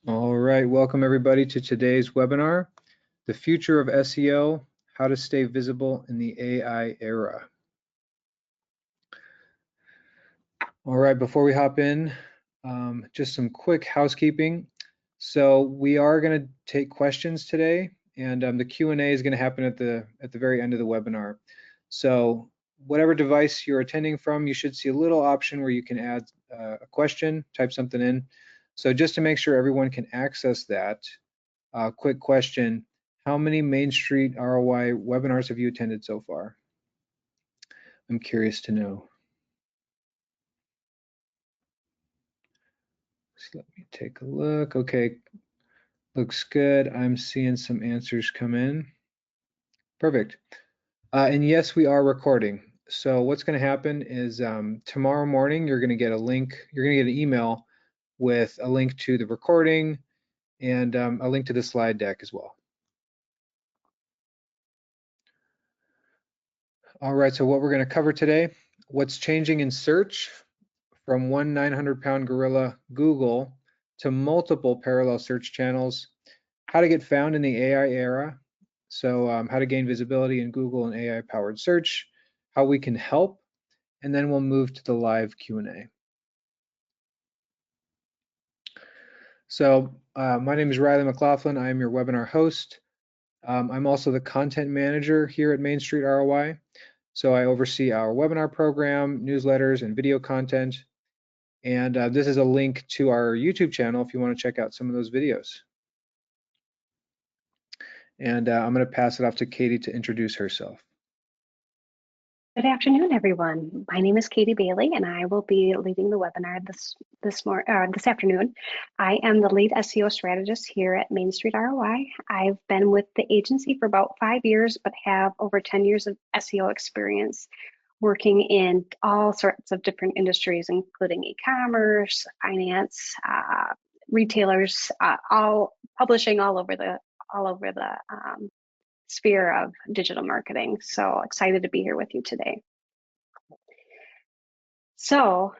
All right, welcome everybody to today's webinar, The Future of SEO, How to Stay Visible in the AI Era. All right, before we hop in, just some quick housekeeping. So we are going to take questions today, and the Q&A is going to happen at the very end of the webinar. So whatever device you're attending from, you should see a little option where you can add a question, type something in. So just to make sure everyone can access that, quick question, how many Main Street ROI webinars have you attended so far? I'm curious to know. So let me take a look. Okay, looks good. I'm seeing some answers come in. Perfect. And yes, we are recording. So what's going to happen is tomorrow morning, you're going to get a link. You're going to get an email with a link to the recording and a link to the slide deck as well. All right, so what we're going to cover today, what's changing in search from one 900-pound gorilla, Google, to multiple parallel search channels, how to get found in the AI era, so how to gain visibility in Google and AI-powered search, how we can help, and then we'll move to the live Q&A. So my name is Riley McLaughlin. I am your webinar host. I'm also the content manager here at Main Street ROI. So I oversee our webinar program, newsletters, and video content. And this is a link to our YouTube channel if you want to check out some of those videos. And I'm going to pass it off to Katie to introduce herself. Good afternoon, everyone. My name is Katie Bailey, and I will be leading the webinar this afternoon. I am the lead SEO strategist here at Main Street ROI. I've been with the agency for about 5 years, but have over 10 years of SEO experience working in all sorts of different industries, including e-commerce, finance, retailers, all publishing all over the sphere of digital marketing. So excited to be here with you today. So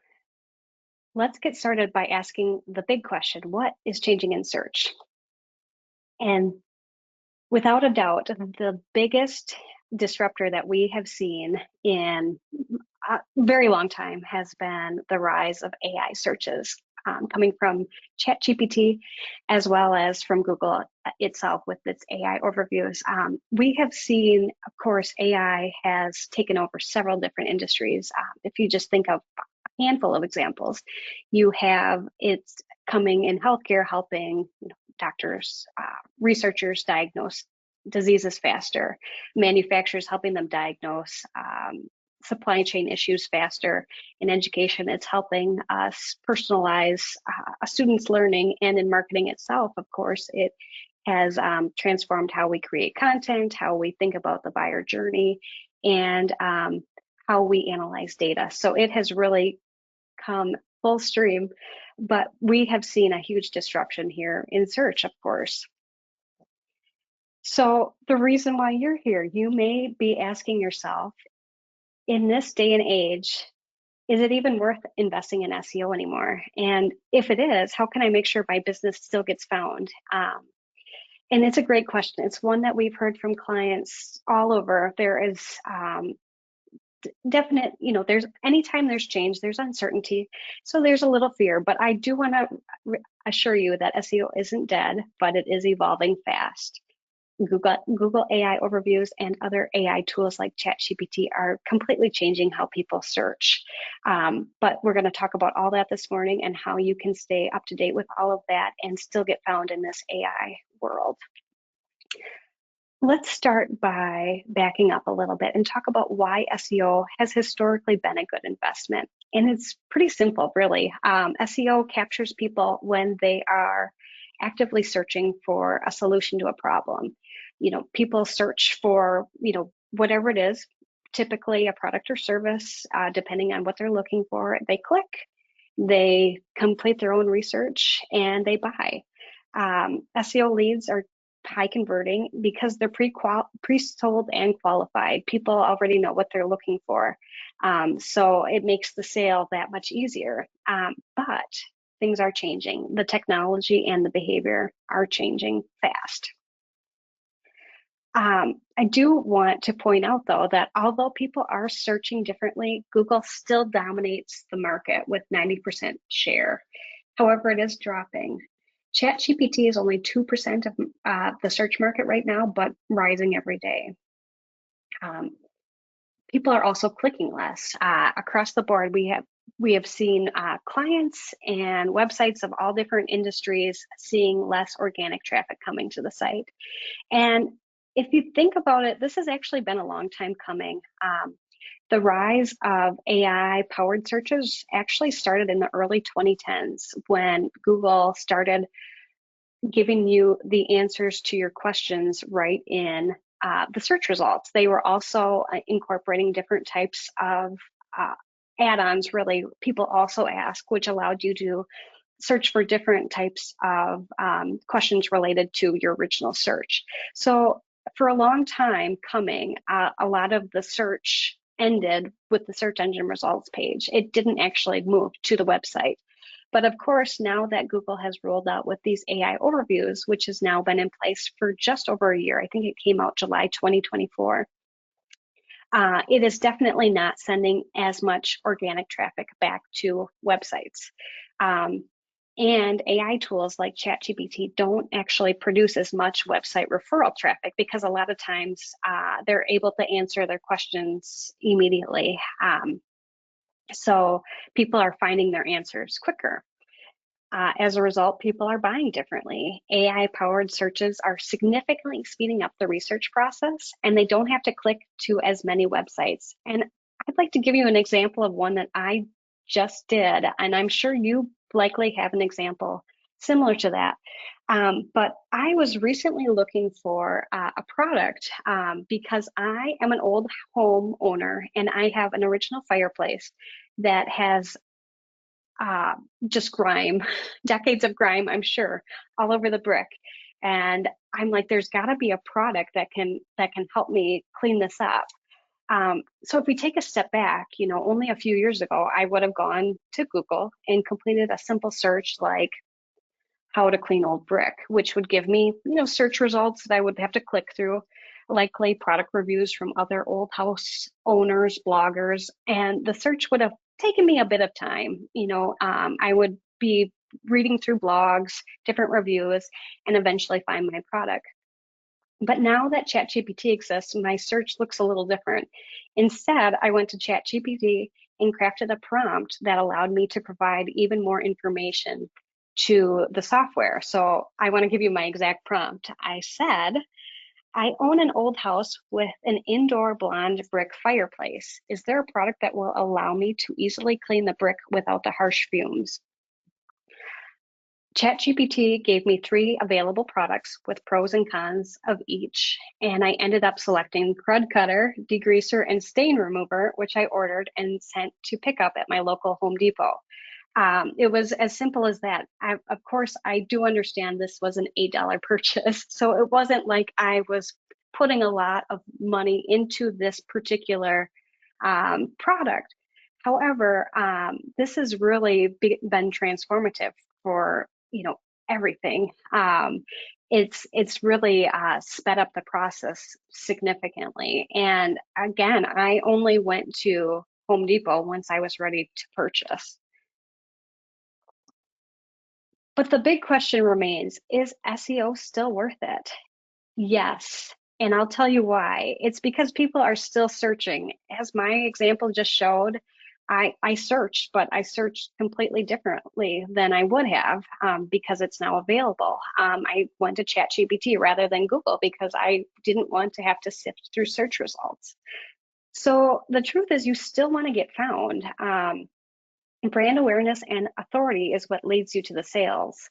let's get started by asking the big question, what is changing in search? And without a doubt, the biggest disruptor that we have seen in a very long time has been the rise of AI searches. Coming from ChatGPT as well as from Google itself with its AI overviews. We have seen, of course, AI has taken over several different industries. If you just think of a handful of examples, you have it's coming in healthcare, helping doctors, researchers diagnose diseases faster, manufacturers helping them diagnose supply chain issues faster. In education, it's helping us personalize a student's learning, and in marketing itself, of course, it has transformed how we create content, how we think about the buyer journey, and how we analyze data. So it has really come full stream, but we have seen a huge disruption here in search, of course. So the reason why you're here, you may be asking yourself, in this day and age, is it even worth investing in SEO anymore? And if it is, how can I make sure my business still gets found? And it's a great question. It's one that we've heard from clients all over. There is definite, there's anytime there's change, there's uncertainty. So there's a little fear, but I do want to assure you that SEO isn't dead, but it is evolving fast. Google AI overviews and other AI tools like ChatGPT are completely changing how people search. But we're going to talk about all that this morning and how you can stay up to date with all of that and still get found in this AI world. Let's start by backing up a little bit and talk about why SEO has historically been a good investment. And it's pretty simple, really. SEO captures people when they are actively searching for a solution to a problem. People search for, whatever it is, typically a product or service, depending on what they're looking for. They click, they complete their own research, and they buy. SEO leads are high converting because they're pre-sold and qualified. People already know what they're looking for. So it makes the sale that much easier. But things are changing. The technology and the behavior are changing fast. I do want to point out, though, that although people are searching differently, Google still dominates the market with 90% share. However, it is dropping. ChatGPT is only 2% of the search market right now, but rising every day. People are also clicking less. Across the board, we have seen clients and websites of all different industries seeing less organic traffic coming to the site. And if you think about it, this has actually been a long time coming. The rise of AI-powered searches actually started in the early 2010s when Google started giving you the answers to your questions right in the search results. They were also incorporating different types of add-ons, really, people also ask, which allowed you to search for different types of questions related to your original search. So for a long time coming, a lot of the search ended with the search engine results page. It didn't actually move to the website. But of course, now that Google has rolled out with these AI overviews, which has now been in place for just over a year, I think it came out July 2024, it is definitely not sending as much organic traffic back to websites. And AI tools like ChatGPT don't actually produce as much website referral traffic because a lot of times they're able to answer their questions immediately. So people are finding their answers quicker. As a result, people are buying differently. AI-powered searches are significantly speeding up the research process, and they don't have to click to as many websites. And I'd like to give you an example of one that I just did, and I'm sure you likely have an example similar to that. But I was recently looking for a product because I am an old home owner and I have an original fireplace that has just grime, decades of grime, I'm sure, all over the brick. And I'm like, there's got to be a product that can help me clean this up. So if we take a step back, only a few years ago, I would have gone to Google and completed a simple search like how to clean old brick, which would give me, search results that I would have to click through, likely product reviews from other old house owners, bloggers, and the search would have taken me a bit of time. I would be reading through blogs, different reviews, and eventually find my product. But now that ChatGPT exists, my search looks a little different. Instead, I went to ChatGPT and crafted a prompt that allowed me to provide even more information to the software. So I want to give you my exact prompt. I said, I own an old house with an indoor blonde brick fireplace. Is there a product that will allow me to easily clean the brick without the harsh fumes? ChatGPT gave me 3 available products with pros and cons of each, and I ended up selecting crud cutter, degreaser, and stain remover, which I ordered and sent to pick up at my local Home Depot. It was as simple as that. Of course, I do understand this was an $8 purchase, so it wasn't like I was putting a lot of money into this particular product. However, this has really been transformative for everything. It's really sped up the process significantly. And again, I only went to Home Depot once I was ready to purchase. But the big question remains, is SEO still worth it? Yes, and I'll tell you why. It's because people are still searching. As my example just showed, I searched, but I searched completely differently than I would have because it's now available. I went to ChatGPT rather than Google because I didn't want to have to sift through search results. So the truth is you still want to get found. Brand awareness and authority is what leads you to the sales.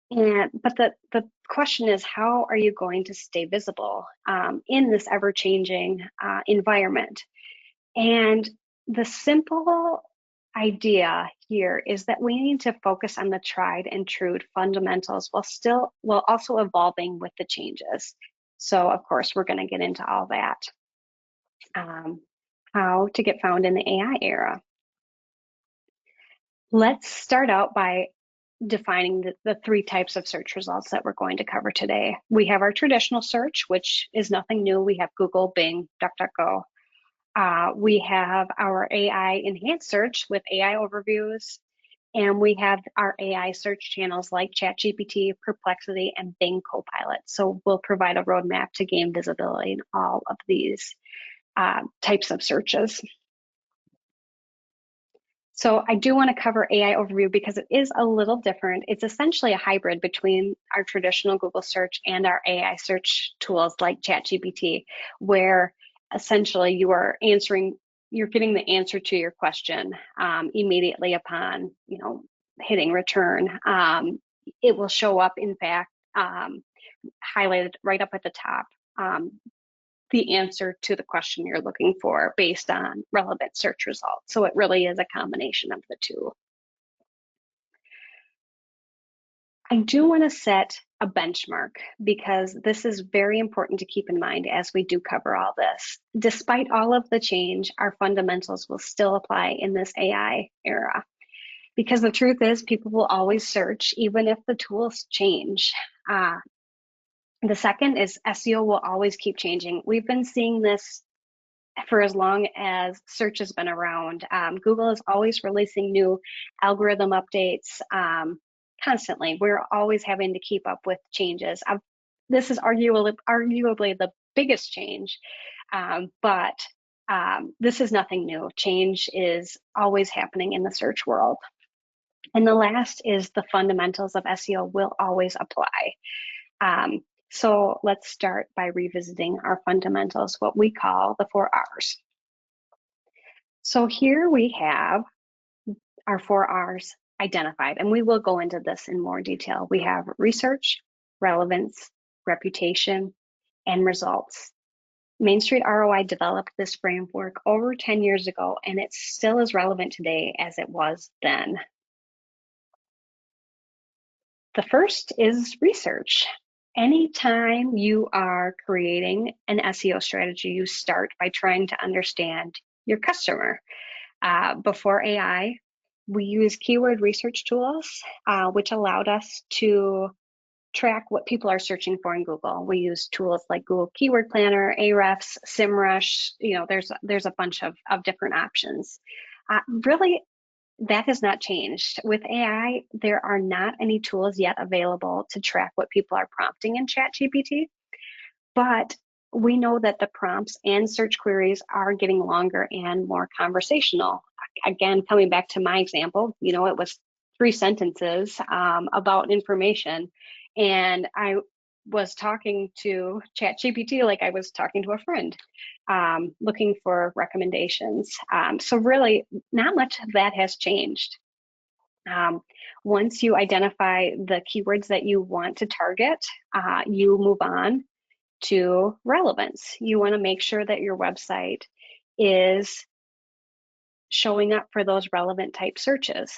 But the question is, how are you going to stay visible in this ever-changing environment? And the simple idea here is that we need to focus on the tried and true fundamentals while also evolving with the changes. So of course, we're going to get into all that. How to get found in the AI era. Let's start out by defining the three types of search results that we're going to cover today. We have our traditional search, which is nothing new. We have Google, Bing, DuckDuckGo. We have our AI enhanced search with AI overviews, and we have our AI search channels like ChatGPT, Perplexity, and Bing Copilot. So we'll provide a roadmap to gain visibility in all of these types of searches. So I do want to cover AI overview because it is a little different. It's essentially a hybrid between our traditional Google search and our AI search tools like ChatGPT, where essentially you're getting the answer to your question immediately upon, hitting return. It will show up, in fact, highlighted right up at the top, the answer to the question you're looking for based on relevant search results. So it really is a combination of the two. I do want to set a benchmark because this is very important to keep in mind as we do cover all this. Despite all of the change, our fundamentals will still apply in this AI era. Because the truth is, people will always search, even if the tools change. The second is SEO will always keep changing. We've been seeing this for as long as search has been around. Google is always releasing new algorithm updates constantly. We're always having to keep up with changes. This is arguably the biggest change, but this is nothing new. Change is always happening in the search world. And the last is the fundamentals of SEO will always apply. So let's start by revisiting our fundamentals, what we call the 4 R's. So here we have our 4 R's identified, and we will go into this in more detail. We have research, relevance, reputation, and results. Main Street ROI developed this framework over 10 years ago, and it's still as relevant today as it was then. The first is research. Anytime you are creating an SEO strategy, you start by trying to understand your customer. Before AI, we use keyword research tools, which allowed us to track what people are searching for in Google. We use tools like Google Keyword Planner, Ahrefs, SEMrush. There's a bunch of different options. Really, that has not changed. With AI, there are not any tools yet available to track what people are prompting in ChatGPT, but we know that the prompts and search queries are getting longer and more conversational. Again, coming back to my example, it was 3 sentences about information, and I was talking to ChatGPT like I was talking to a friend, looking for recommendations. So really, not much of that has changed. Once you identify the keywords that you want to target, you move on to relevance. You want to make sure that your website is showing up for those relevant type searches.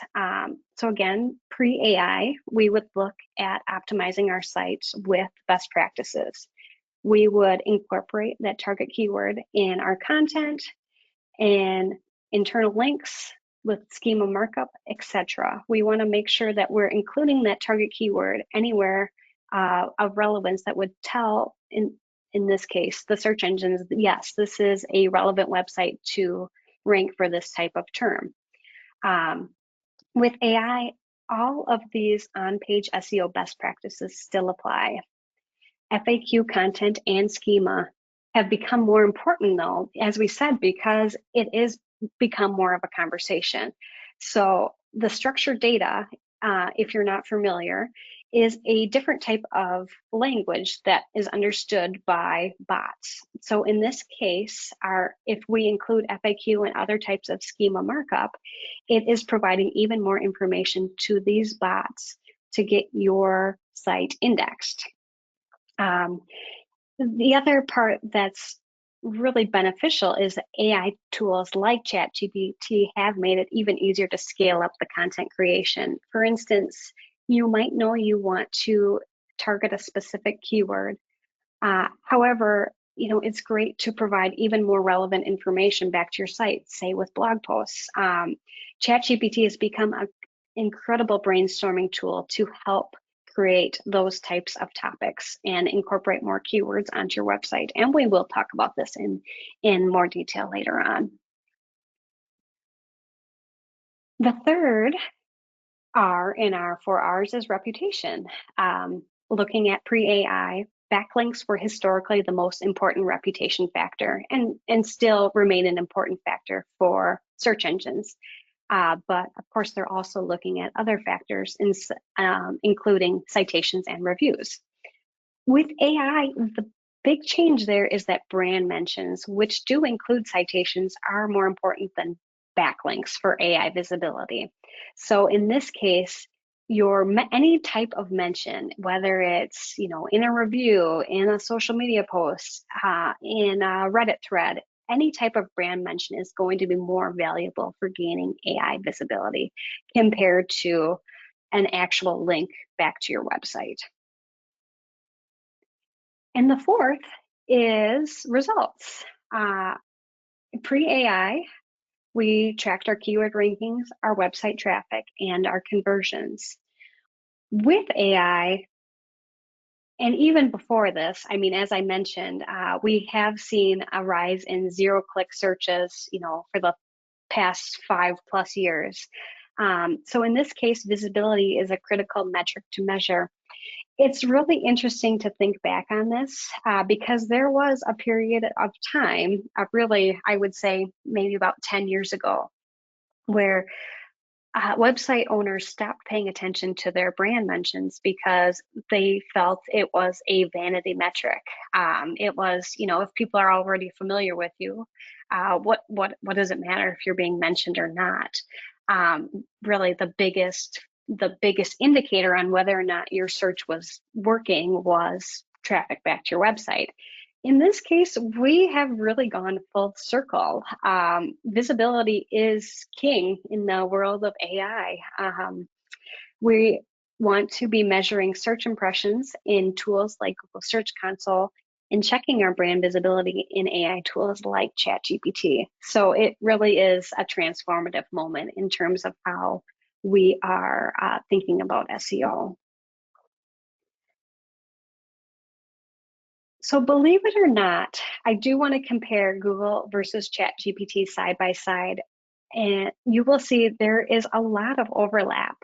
So again, pre-AI, we would look at optimizing our sites with best practices. We would incorporate that target keyword in our content and internal links with schema markup, etc. We want to make sure that we're including that target keyword anywhere of relevance that would tell, in this case, the search engines, yes, this is a relevant website to rank for this type of term. With AI, all of these on-page SEO best practices still apply. FAQ content and schema have become more important, though, as we said, because it is become more of a conversation. So the structured data, if you're not familiar, is a different type of language that is understood by bots. So in this case, if we include FAQ and other types of schema markup, it is providing even more information to these bots to get your site indexed. The other part that's really beneficial is that AI tools like ChatGPT have made it even easier to scale up the content creation. For instance, you might know you want to target a specific keyword. However, it's great to provide even more relevant information back to your site, say with blog posts. ChatGPT has become incredible brainstorming tool to help create those types of topics and incorporate more keywords onto your website. And we will talk about this in more detail later on. The third R in our 4Rs is reputation. Looking at pre-AI, backlinks were historically the most important reputation factor and still remain an important factor for search engines. But of course, they're also looking at other factors, including citations and reviews. With AI, the big change there is that brand mentions, which do include citations, are more important than backlinks for AI visibility. So in this case, any type of mention, whether it's in a review, in a social media post, in a Reddit thread, any type of brand mention is going to be more valuable for gaining AI visibility compared to an actual link back to your website. And the fourth is results. Pre-AI, we tracked our keyword rankings, our website traffic, and our conversions. With AI, and even before this, I mean, as I mentioned, we have seen a rise in zero-click searches, for the past 5+ years. So in this case, visibility is a critical metric to measure. It's really interesting to think back on this because there was a period of time, really, I would say maybe about 10 years ago, where website owners stopped paying attention to their brand mentions because they felt it was a vanity metric. It was, if people are already familiar with you, what does it matter if you're being mentioned or not? Really, the biggest indicator on whether or not your search was working was traffic back to your website. In this case, we have really gone full circle. Visibility is king in the world of AI. We want to be measuring search impressions in tools like Google Search Console and checking our brand visibility in AI tools like ChatGPT. So it really is a transformative moment in terms of how we are thinking about SEO. So believe it or not, I do want to compare Google versus ChatGPT side by side, and you will see there is a lot of overlap,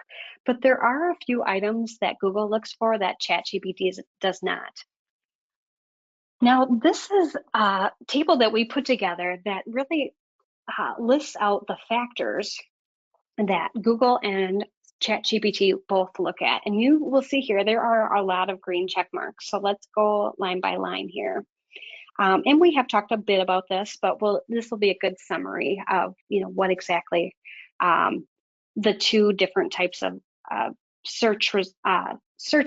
but there are a few items that Google looks for that ChatGPT does not. Now, this is a table that we put together that really lists out the factors that Google and ChatGPT both look at. And you will see here, there are a lot of green check marks. So let's go line by line here. And we have talked a bit about this, but this will be a good summary of what exactly the two different types of search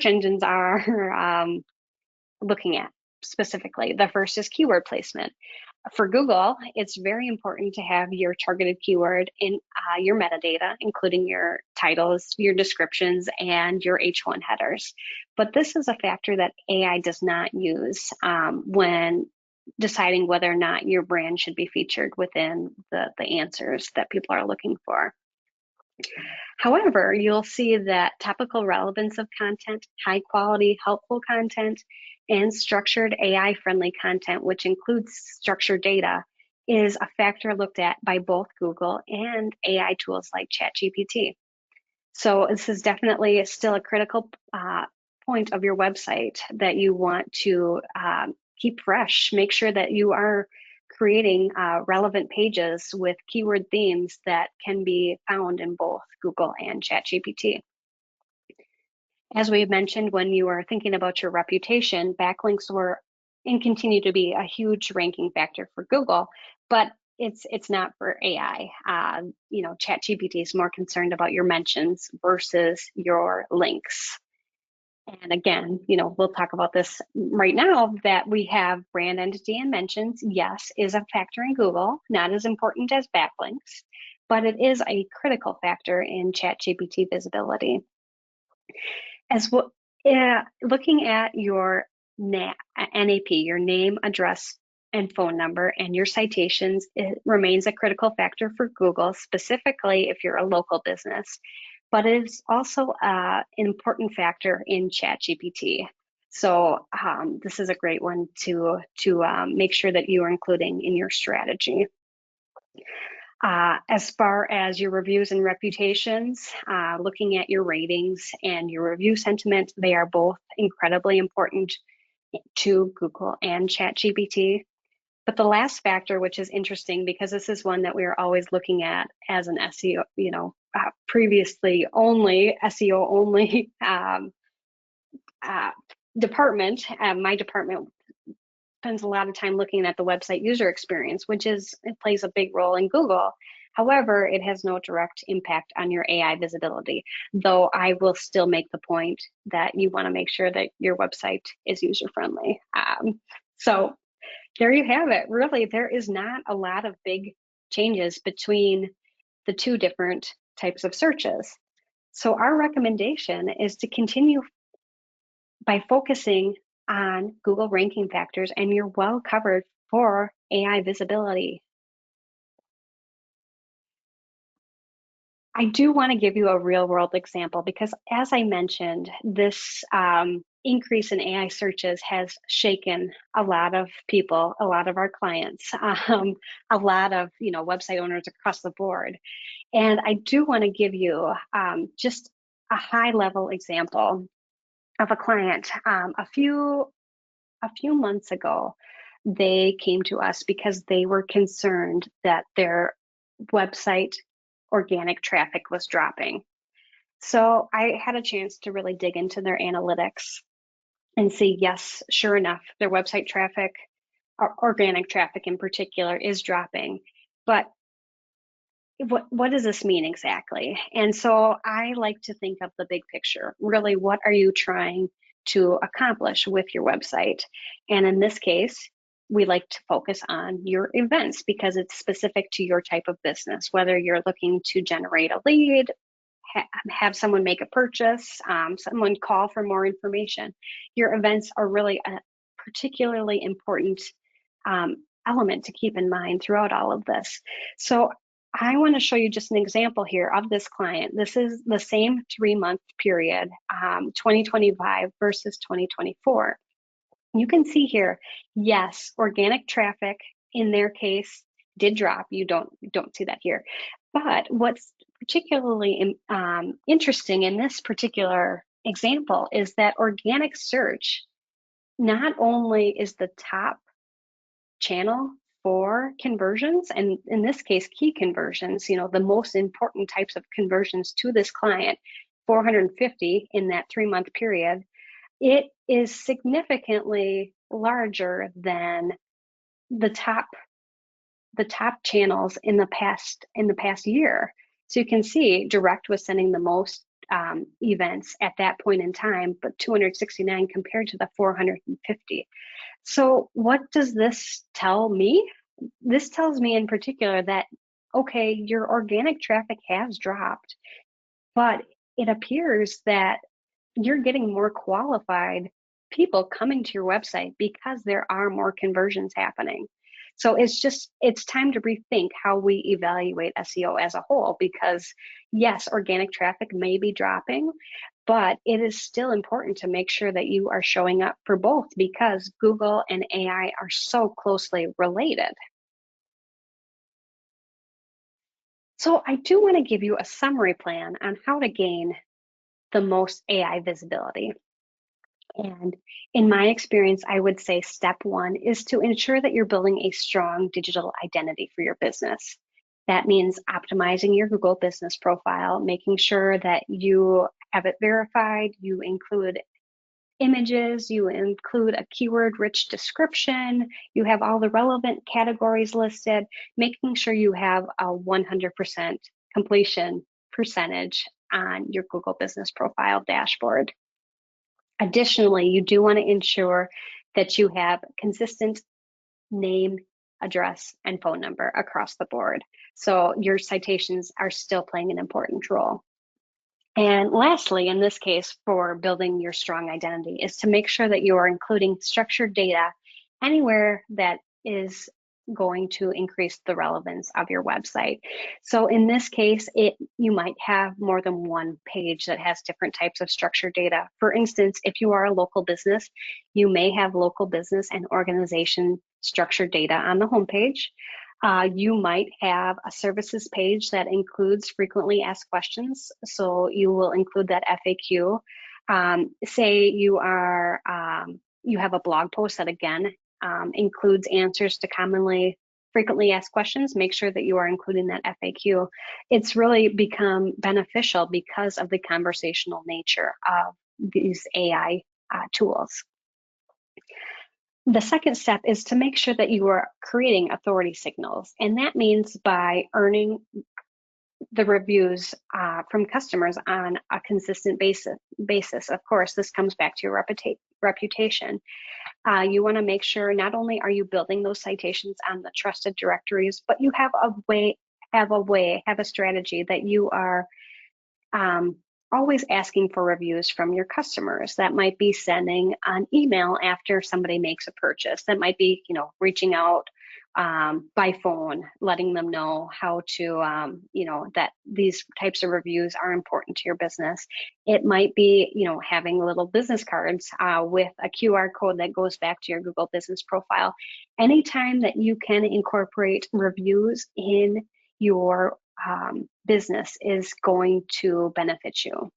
engines are looking at specifically. The first is keyword placement. For Google, it's very important to have your targeted keyword in your metadata, including your titles, your descriptions, and your H1 headers. But this is a factor that AI does not use when deciding whether or not your brand should be featured within the answers that people are looking for. However, you'll see that topical relevance of content, high quality, helpful content, and structured AI-friendly content, which includes structured data, is a factor looked at by both Google and AI tools like ChatGPT. So this is definitely still a critical point of your website that you want to keep fresh. Make sure that you are creating relevant pages with keyword themes that can be found in both Google and ChatGPT. As we mentioned, when you are thinking about your reputation, backlinks were and continue to be a huge ranking factor for Google, but it's not for AI. ChatGPT is more concerned about your mentions versus your links. And again, we'll talk about this right now, that we have brand entity and mentions, yes, is a factor in Google, not as important as backlinks, but it is a critical factor in ChatGPT visibility. As well, looking at your NAP, your name, address, and phone number, and your citations, it remains a critical factor for Google, specifically if you're a local business. but it's also an important factor in ChatGPT. So this is a great one to make sure that you are including in your strategy. As far as your reviews and reputations, looking at your ratings and your review sentiment, they are both incredibly important to Google and ChatGPT. But the last factor, which is interesting because this is one that we are always looking at as an SEO, previously only SEO only department. My department spends a lot of time looking at the website user experience, it plays a big role in Google. However, it has no direct impact on your AI visibility, though I will still make the point that you want to make sure that your website is user-friendly. So there you have it. Really, there is not a lot of big changes between the two different types of searches. So our recommendation is to continue by focusing on Google ranking factors, and you're well covered for AI visibility. I do want to give you a real world example because, as I mentioned, this increase in AI searches has shaken a lot of people, a lot of our clients, a lot of website owners across the board. And I do want to give you just a high level example of a client. A few months ago, they came to us because they were concerned that their website organic traffic was dropping. So I had a chance to really dig into their analytics and see, yes, sure enough, their website traffic, or organic traffic in particular, is dropping. But what does this mean exactly? And so I like to think of the big picture. Really, what are you trying to accomplish with your website? And in this case, we like to focus on your events because it's specific to your type of business, whether you're looking to generate a lead, have someone make a purchase, someone call for more information. Your events are really a particularly important element to keep in mind throughout all of this. So I want to show you just an example here of this client. This is the same 3-month period, 2025 versus 2024. You can see here, yes, organic traffic in their case did drop. You don't see that here. But what's particularly interesting in this particular example is that organic search not only is the top channel for conversions, and in this case, key conversions, the most important types of conversions to this client, 450 in that 3-month period, it is significantly larger than the top channels in the past year. So you can see direct was sending the most events at that point in time, but 269 compared to the 450. So what does this tell me? This tells me in particular that, okay, your organic traffic has dropped, but it appears that you're getting more qualified people coming to your website because there are more conversions happening. So it's time to rethink how we evaluate SEO as a whole, because yes, organic traffic may be dropping, but it is still important to make sure that you are showing up for both because Google and AI are so closely related. So I do want to give you a summary plan on how to gain the most AI visibility. And in my experience, I would say step one is to ensure that you're building a strong digital identity for your business. That means optimizing your Google business profile, making sure that you have it verified, you include images, you include a keyword-rich description, you have all the relevant categories listed, making sure you have a 100% completion percentage on your Google business profile dashboard. Additionally, you do want to ensure that you have consistent name, address, and phone number across the board. So your citations are still playing an important role. And lastly, in this case, for building your strong identity is to make sure that you are including structured data anywhere that is going to increase the relevance of your website. So in this case, you might have more than one page that has different types of structured data. For instance, if you are a local business, you may have local business and organization structured data on the homepage. You might have a services page that includes frequently asked questions. So you will include that FAQ. Say you have a blog post that again includes answers to frequently asked questions. Make sure that you are including that FAQ. It's really become beneficial because of the conversational nature of these AI tools. The second step is to make sure that you are creating authority signals, and that means by earning the reviews from customers on a consistent basis. Of course, this comes back to your reputation. You want to make sure not only are you building those citations on the trusted directories, but you have a strategy that you are always asking for reviews from your customers. That might be sending an email after somebody makes a purchase. That might be, reaching out by phone, letting them know how to, that these types of reviews are important to your business. It might be, having little business cards with a QR code that goes back to your Google business profile. Anytime that you can incorporate reviews in your business is going to benefit you.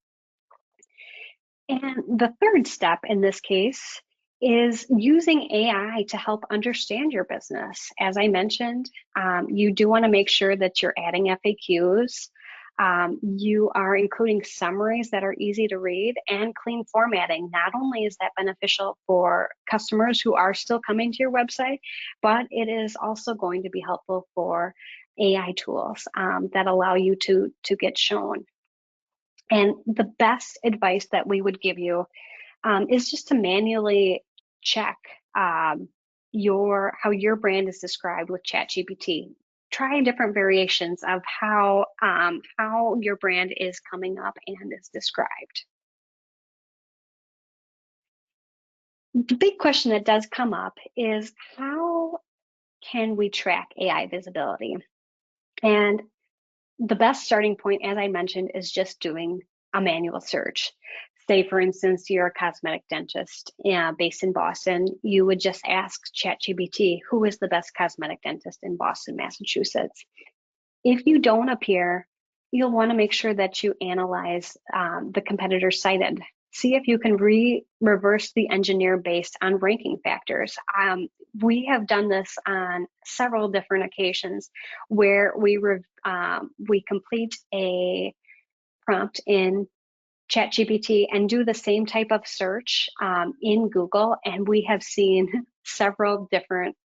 And the third step in this case is using AI to help understand your business. As I mentioned, you do want to make sure that you're adding FAQs. You are including summaries that are easy to read and clean formatting. Not only is that beneficial for customers who are still coming to your website, but it is also going to be helpful for AI tools that allow you to get shown. And the best advice that we would give you is just to manually check how your brand is described with ChatGPT. Try different variations of how your brand is coming up and is described. The big question that does come up is, how can we track AI visibility? And the best starting point, as I mentioned, is just doing a manual search. Say, for instance, you're a cosmetic dentist based in Boston. You would just ask ChatGPT, who is the best cosmetic dentist in Boston, Massachusetts? If you don't appear, you'll want to make sure that you analyze the competitors cited. See if you can reverse the engineer based on ranking factors. We have done this on several different occasions where we complete a prompt in ChatGPT and do the same type of search in Google, and we have seen several different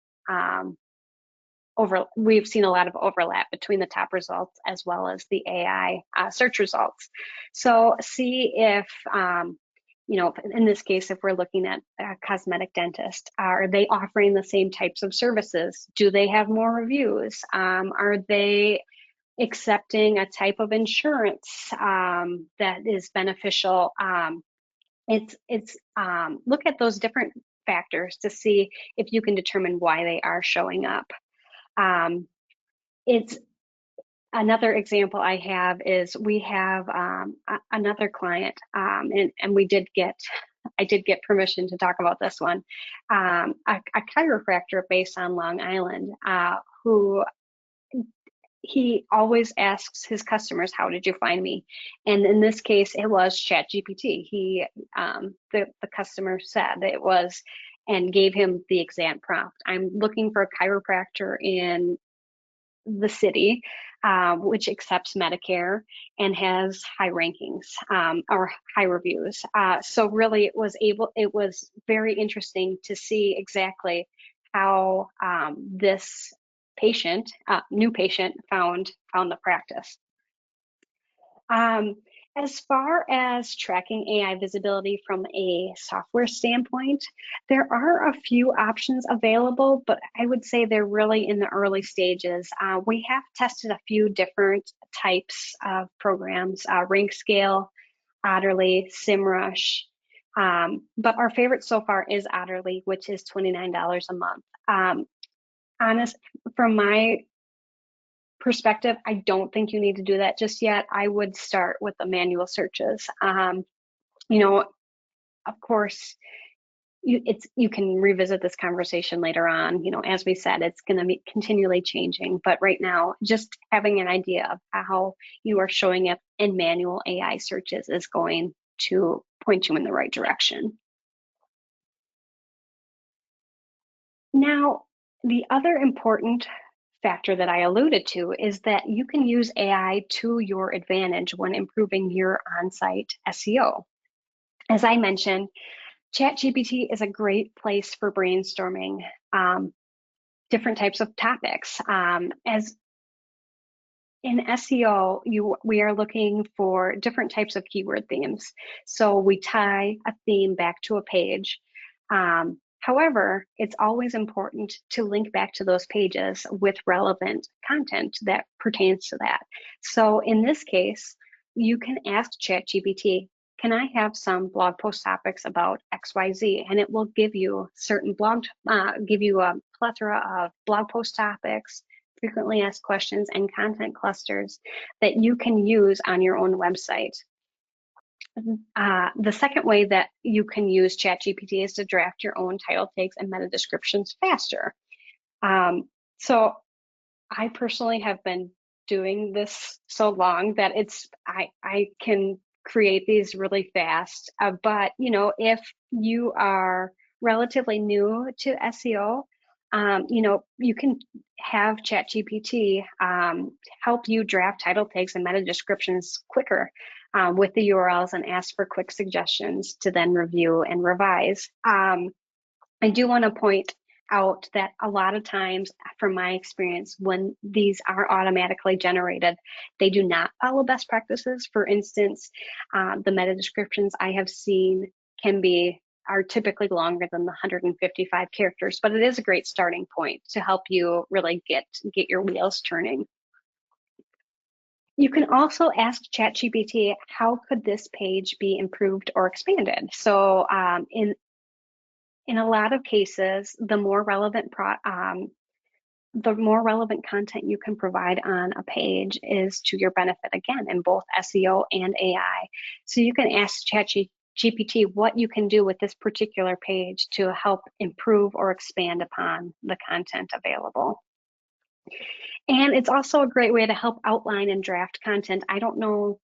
we've seen a lot of overlap between the top results as well as the AI search results. So see if, in this case, if we're looking at a cosmetic dentist, are they offering the same types of services? Do they have more reviews? Are they accepting a type of insurance that is beneficial? Look at those different factors to see if you can determine why they are showing up. It's another example I have is we have another client, and I did get permission to talk about this one, a chiropractor based on Long Island, who he always asks his customers, how did you find me? And in this case, it was ChatGPT. The customer said it was, and gave him the exact prompt. I'm looking for a chiropractor in the city, which accepts Medicare and has high rankings or high reviews. So really, it was very interesting to see exactly how this new patient found the practice. As far as tracking AI visibility from a software standpoint, there are a few options available, but I would say they're really in the early stages. We have tested a few different types of programs, RankScale, Otterly, SEMrush, but our favorite so far is Otterly, which is $29 a month. honest, from my perspective, I don't think you need to do that just yet. I would start with the manual searches. You know, of course, you can revisit this conversation later on. You know, as we said, it's going to be continually changing. But right now, just having an idea of how you are showing up in manual AI searches is going to point you in the right direction. Now, the other important factor that I alluded to is that you can use AI to your advantage when improving your on-site SEO. As I mentioned, ChatGPT is a great place for brainstorming different types of topics. As in SEO, we are looking for different types of keyword themes. So we tie a theme back to a page. However, it's always important to link back to those pages with relevant content that pertains to that. So in this case, you can ask ChatGPT, can I have some blog post topics about XYZ? And it will give you certain give you a plethora of blog post topics, frequently asked questions, and content clusters that you can use on your own website. The second way that you can use ChatGPT is to draft your own title tags and meta descriptions faster. So I personally have been doing this so long that I can create these really fast. But you know, if you are relatively new to SEO, you know, you can have ChatGPT help you draft title tags and meta descriptions quicker with the URLs and ask for quick suggestions to then review and revise. I do want to point out that a lot of times, from my experience, when these are automatically generated, they do not follow best practices. For instance, the meta descriptions I have seen are typically longer than the 155 characters, but it is a great starting point to help you really get your wheels turning. You can also ask ChatGPT, how could this page be improved or expanded? So in a lot of cases, the more relevant content you can provide on a page is to your benefit, again, in both SEO and AI. So you can ask ChatGPT what you can do with this particular page to help improve or expand upon the content available. And it's also a great way to help outline and draft content. I don't know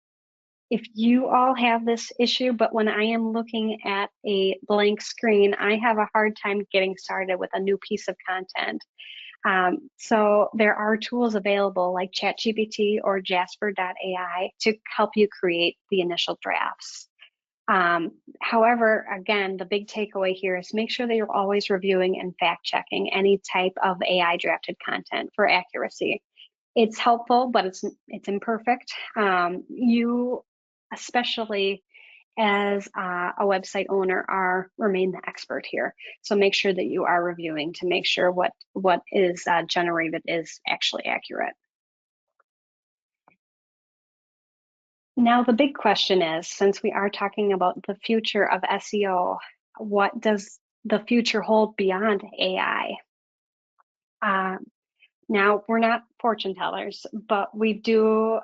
if you all have this issue, but when I am looking at a blank screen, I have a hard time getting started with a new piece of content. So there are tools available like ChatGPT or Jasper.ai to help you create the initial drafts. However, again, the big takeaway here is make sure that you're always reviewing and fact checking any type of AI drafted content for accuracy. It's helpful, but it's imperfect. You, especially as a website owner, remain the expert here. So make sure that you are reviewing to make sure what is generated is actually accurate. Now, the big question is, since we are talking about the future of SEO, what does the future hold beyond AI? Now, we're not fortune tellers, but we do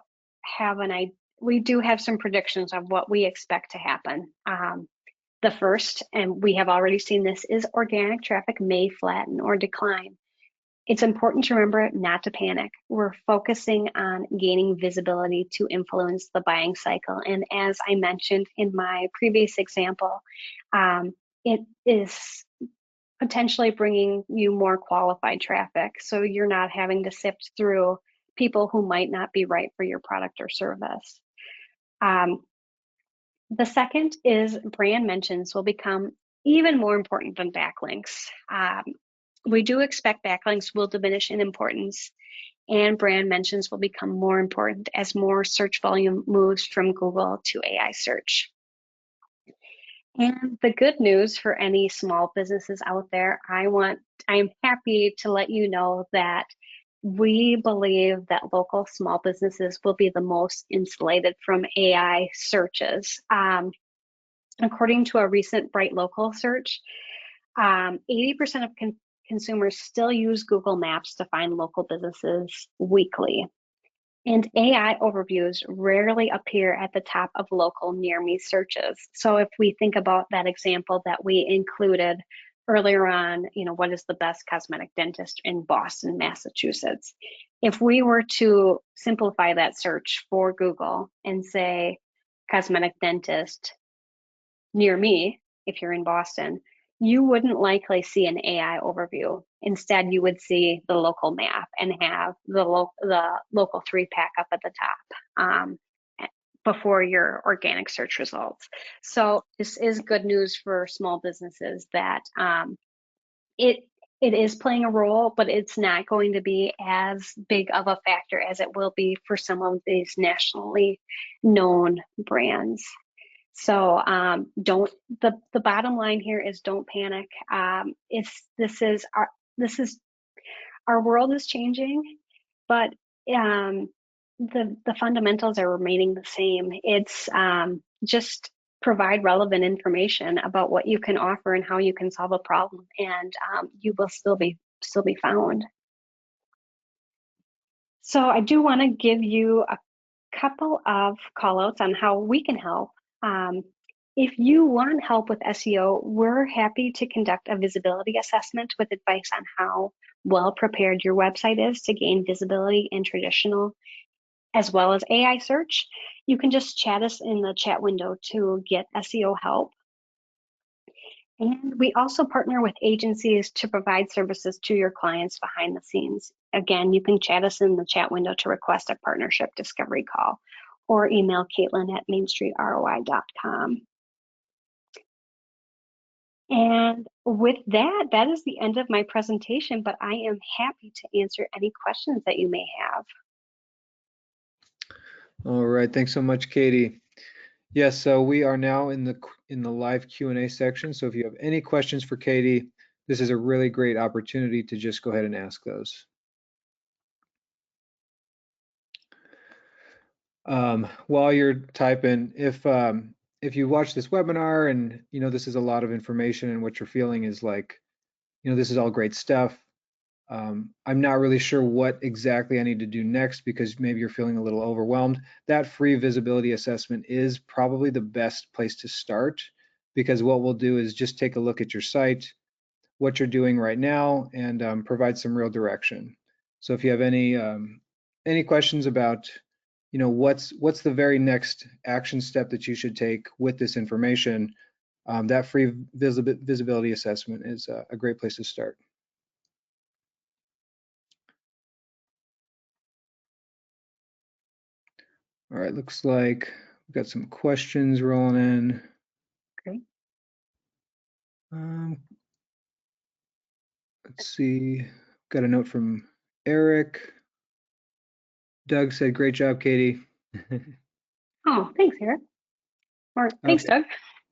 have some predictions of what we expect to happen. The first, and we have already seen this, is organic traffic may flatten or decline. It's important to remember not to panic. We're focusing on gaining visibility to influence the buying cycle. And as I mentioned in my previous example, it is potentially bringing you more qualified traffic. So you're not having to sift through people who might not be right for your product or service. The second is brand mentions will become even more important than backlinks. We do expect backlinks will diminish in importance, and brand mentions will become more important as more search volume moves from Google to AI search. And the good news for any small businesses out there, I am happy to let you know that we believe that local small businesses will be the most insulated from AI searches. According to a recent Bright Local search, 80% of consumers still use Google Maps to find local businesses weekly. And AI overviews rarely appear at the top of local near me searches. So if we think about that example that we included earlier on, what is the best cosmetic dentist in Boston, Massachusetts? If we were to simplify that search for Google and say cosmetic dentist near me, if you're in Boston, you wouldn't likely see an AI overview. Instead, you would see the local map and have the local 3-pack up at the top before your organic search results. So this is good news for small businesses that it is playing a role, but it's not going to be as big of a factor as it will be for some of these nationally known brands. So the bottom line here is don't panic. This is our world is changing, but the fundamentals are remaining the same. It's just provide relevant information about what you can offer and how you can solve a problem, and you will still be found. So I do want to give you a couple of call outs on how we can help. If you want help with SEO, we're happy to conduct a visibility assessment with advice on how well prepared your website is to gain visibility in traditional as well as AI search. You can just chat us in the chat window to get SEO help. And we also partner with agencies to provide services to your clients behind the scenes. Again, you can chat us in the chat window to request a partnership discovery call, or email Caitlin at mainstreetroi.com. And with that, that is the end of my presentation, but I am happy to answer any questions that you may have. All right, thanks so much, Katie. Yes, so we are now in the live Q&A section. So if you have any questions for Katie, this is a really great opportunity to just go ahead and ask those. While you're typing, if you watch this webinar and this is a lot of information and what you're feeling is like, this is all great stuff. I'm not really sure what exactly I need to do next because maybe you're feeling a little overwhelmed. That free visibility assessment is probably the best place to start, because what we'll do is just take a look at your site, what you're doing right now, and provide some real direction. So if you have any questions about what's the very next action step that you should take with this information, that free visibility assessment is a great place to start. All right, looks like we've got some questions rolling in. Great. Let's see, got a note from Eric. Doug said, great job, Katie. Oh, thanks, Eric. Or thanks, Okay.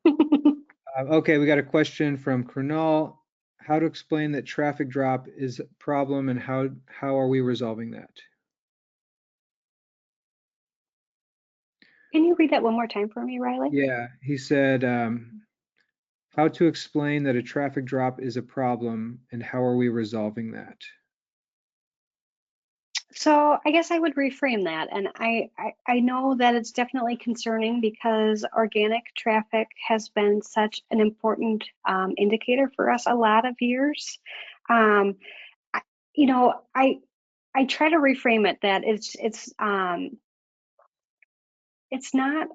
Doug. Okay, we got a question from Kernal. How to explain that traffic drop is a problem and how are we resolving that? Can you read that one more time for me, Riley? Yeah, he said, how to explain that a traffic drop is a problem and how are we resolving that? So I guess I would reframe that. And I know that it's definitely concerning because organic traffic has been such an important indicator for us a lot of years. I try to reframe it that it's not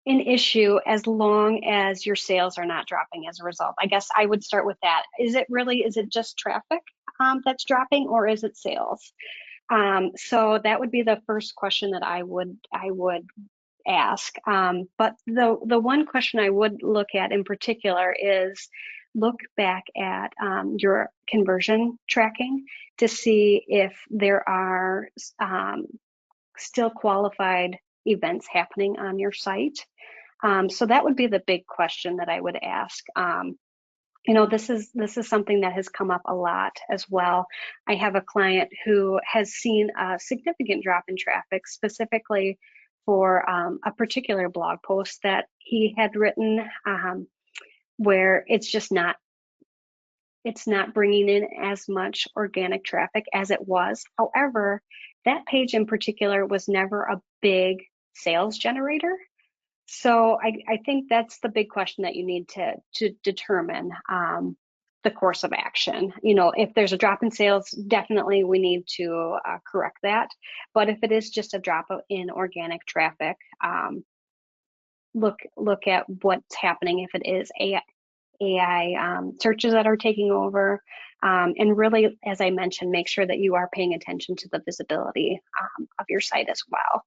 an issue as long as your sales are not dropping as a result. I guess I would start with that. Is it just traffic that's dropping, or is it sales? So that would be the first question that I would ask. But the one question I would look at in particular is look back at your conversion tracking to see if there are still qualified events happening on your site. So that would be the big question that I would ask. This is something that has come up a lot as well. I have a client who has seen a significant drop in traffic specifically for a particular blog post that he had written where it's just not it's not bringing in as much organic traffic as it was. However, that page in particular was never a big sales generator. So I think that's the big question that you need to determine the course of action. If there's a drop in sales, definitely we need to correct that. But if it is just a drop in organic traffic, look at what's happening. If it is AI searches that are taking over, and really, as I mentioned, make sure that you are paying attention to the visibility of your site as well.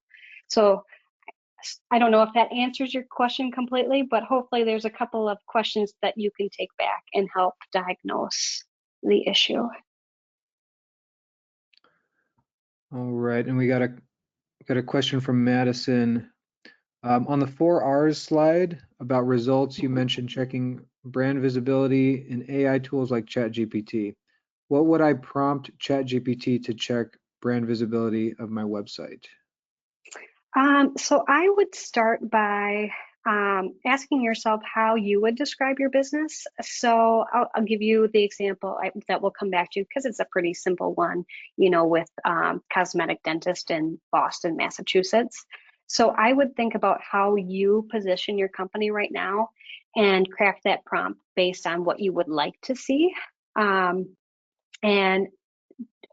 So I don't know if that answers your question completely, but hopefully there's a couple of questions that you can take back and help diagnose the issue. All right, and we got a question from Madison. On the 4 R's slide about results, you mentioned checking brand visibility in AI tools like ChatGPT. What would I prompt ChatGPT to check brand visibility of my website? So I would start by asking yourself how you would describe your business. So I'll give you the example that we'll come back to because it's a pretty simple one, with cosmetic dentist in Boston, Massachusetts. So I would think about how you position your company right now and craft that prompt based on what you would like to see. And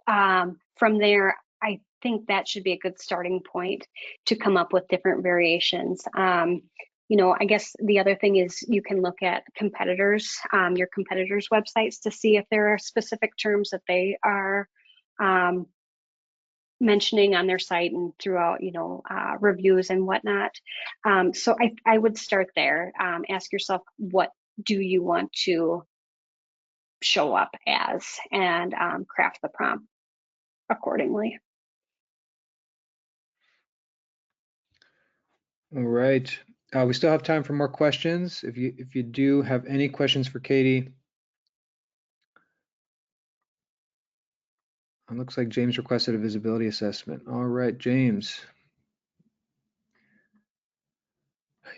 from there, I think that should be a good starting point to come up with different variations. I guess the other thing is you can look at competitors, your competitors' websites to see if there are specific terms that they are mentioning on their site and throughout, reviews and whatnot. So I would start there. Ask yourself, what do you want to show up as, and craft the prompt accordingly. All right. We still have time for more questions. If you do have any questions for Katie, it looks like James requested a visibility assessment. All right, James.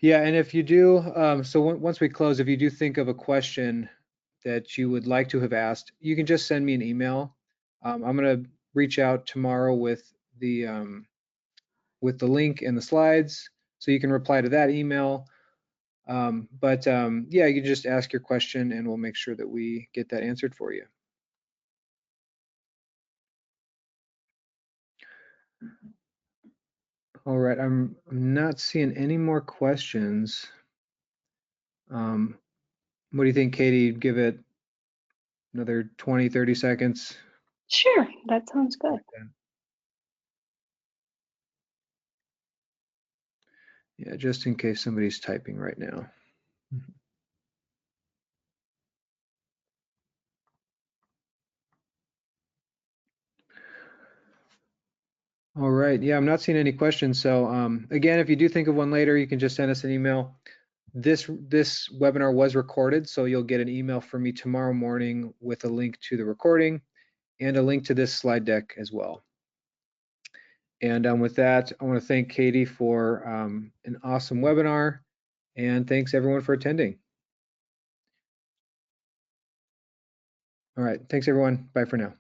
Yeah, and if you do, so once we close, if you do think of a question that you would like to have asked, you can just send me an email. I'm going to reach out tomorrow with the link and the slides, so you can reply to that email. Yeah, you can just ask your question and we'll make sure that we get that answered for you. All right, I'm not seeing any more questions. What do you think, Katie? Give it another 20, 30 seconds. Sure, that sounds good. Yeah, just in case somebody's typing right now. All right, yeah, I'm not seeing any questions. So again, if you do think of one later, you can just send us an email. This webinar was recorded, so you'll get an email from me tomorrow morning with a link to the recording and a link to this slide deck as well. And with that, I want to thank Katie for an awesome webinar, and thanks everyone for attending. All right, thanks everyone. Bye for now.